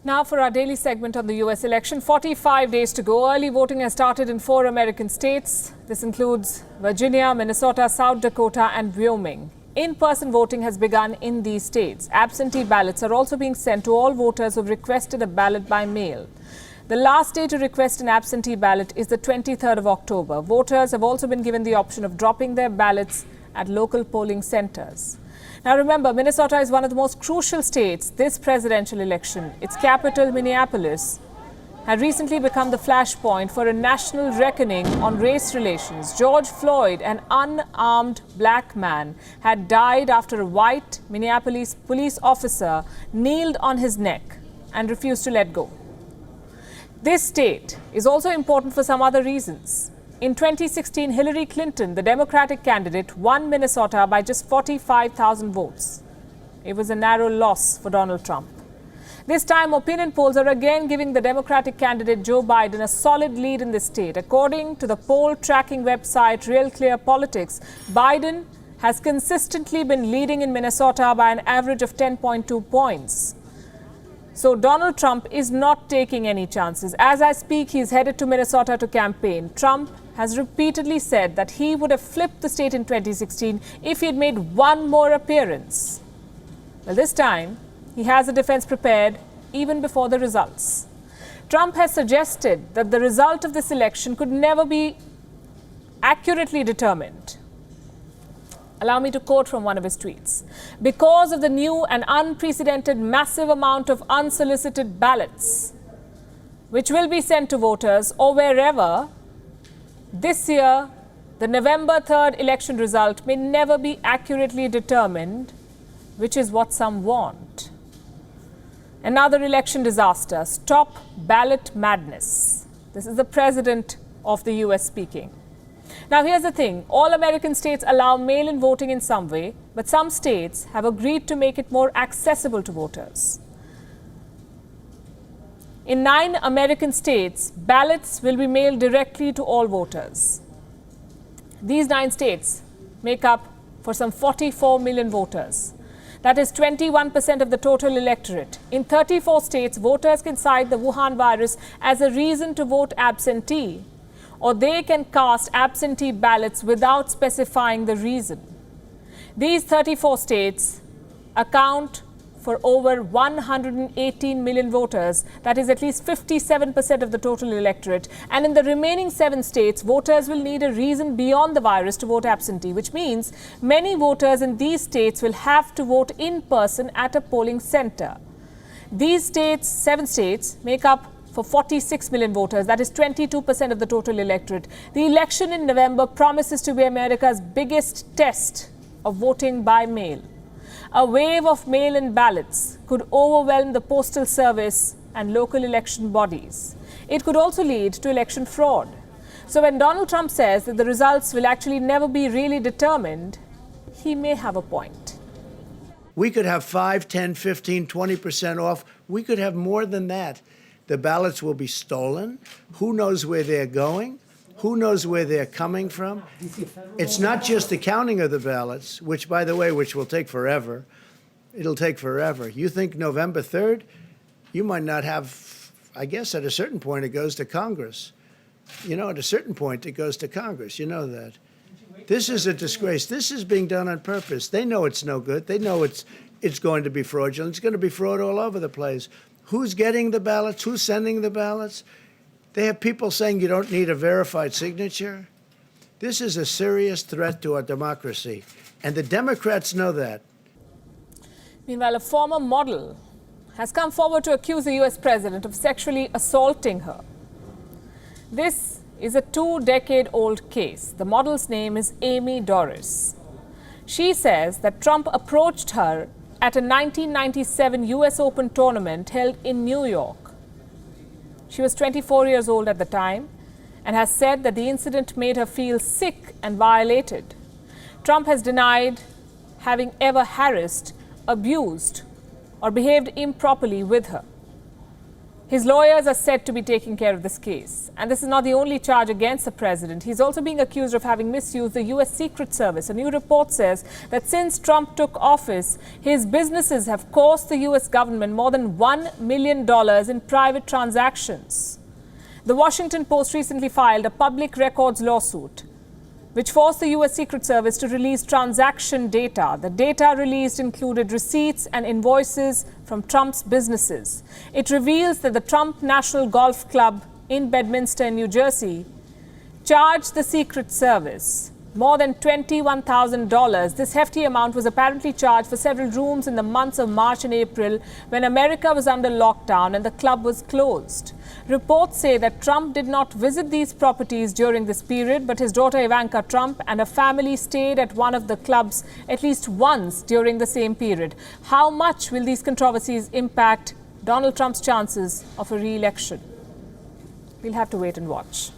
Now for our daily segment on the US election. 45 days to go. Early voting has started in 4 American states. This includes Virginia, Minnesota, South Dakota and Wyoming. In-person voting has begun in these states. Absentee ballots are also being sent to all voters who have requested a ballot by mail. The last day to request an absentee ballot is the 23rd of October. Voters have also been given the option of dropping their ballots at local polling centers. Now remember, Minnesota is one of the most crucial states this presidential election. Its capital, Minneapolis, had recently become the flashpoint for a national reckoning on race relations. George Floyd, an unarmed black man, had died after a white Minneapolis police officer kneeled on his neck and refused to let go. This state is also important for some other reasons. In 2016, Hillary Clinton, the Democratic candidate, won Minnesota by just 45,000 votes. It was a narrow loss for Donald Trump. This time, opinion polls are again giving the Democratic candidate Joe Biden a solid lead in this state. According to the poll tracking website Real Clear Politics, Biden has consistently been leading in Minnesota by an average of 10.2 points. So Donald Trump is not taking any chances. As I speak, he's headed to Minnesota to campaign. Trump has repeatedly said that he would have flipped the state in 2016 if he had made one more appearance. Well, this time, he has a defense prepared even before the results. Trump has suggested that the result of this election could never be accurately determined. Allow me to quote from one of his tweets. Because of the new and unprecedented massive amount of unsolicited ballots, which will be sent to voters or wherever, this year, the November 3rd election result may never be accurately determined, which is what some want. Another election disaster. Stop ballot madness. This is the president of the US speaking. Now, here's the thing. All American states allow mail-in voting in some way, but some states have agreed to make it more accessible to voters. In 9 American states, ballots will be mailed directly to all voters. These 9 states make up for some 44 million voters. That is 21% of the total electorate. In 34 states, voters can cite the Wuhan virus as a reason to vote absentee, or they can cast absentee ballots without specifying the reason. These 34 states account for over 118 million voters. That is at least 57% of the total electorate. And in the remaining 7 states, voters will need a reason beyond the virus to vote absentee, which means many voters in these states will have to vote in person at a polling center. These states, 7 states, make up for 46 million voters. That is 22% of the total electorate. The election in November promises to be America's biggest test of voting by mail. A wave of mail-in ballots could overwhelm the Postal Service and local election bodies. It could also lead to election fraud. So when Donald Trump says that the results will actually never be really determined, he may have a point. We could have 5, 10, 15, 20% off. We could have more than that. The ballots will be stolen. Who knows where they're going? Who knows where they're coming from? It's not just the counting of the ballots, which, by the way, which will take forever. It'll take forever. You think November 3rd? You might not have, I guess at a certain point it goes to Congress. You know, at a certain point it goes to Congress. You know that. This is a disgrace. This is being done on purpose. They know it's no good. They know it's going to be fraudulent. It's going to be fraud all over the place. Who's getting the ballots? Who's sending the ballots? They have people saying you don't need a verified signature. This is a serious threat to our democracy, and the Democrats know that. Meanwhile, a former model has come forward to accuse the US president of sexually assaulting her. This is a 2-decade-old case. The model's name is Amy Doris. She says that Trump approached her at a 1997 US Open tournament held in New York. She was 24 years old at the time and has said that the incident made her feel sick and violated. Trump has denied having ever harassed, abused, or behaved improperly with her. His lawyers are said to be taking care of this case. And this is not the only charge against the president. He's also being accused of having misused the U.S. Secret Service. A new report says that since Trump took office, his businesses have cost the U.S. government more than $1 million in private transactions. The Washington Post recently filed a public records lawsuit which forced the U.S. Secret Service to release transaction data. The data released included receipts and invoices from Trump's businesses. It reveals that the Trump National Golf Club in Bedminster, New Jersey, charged the Secret Service more than $21,000. This hefty amount was apparently charged for several rooms in the months of March and April when America was under lockdown and the club was closed. Reports say that Trump did not visit these properties during this period, but his daughter Ivanka Trump and her family stayed at one of the clubs at least once during the same period. How much will these controversies impact Donald Trump's chances of a re-election? We'll have to wait and watch.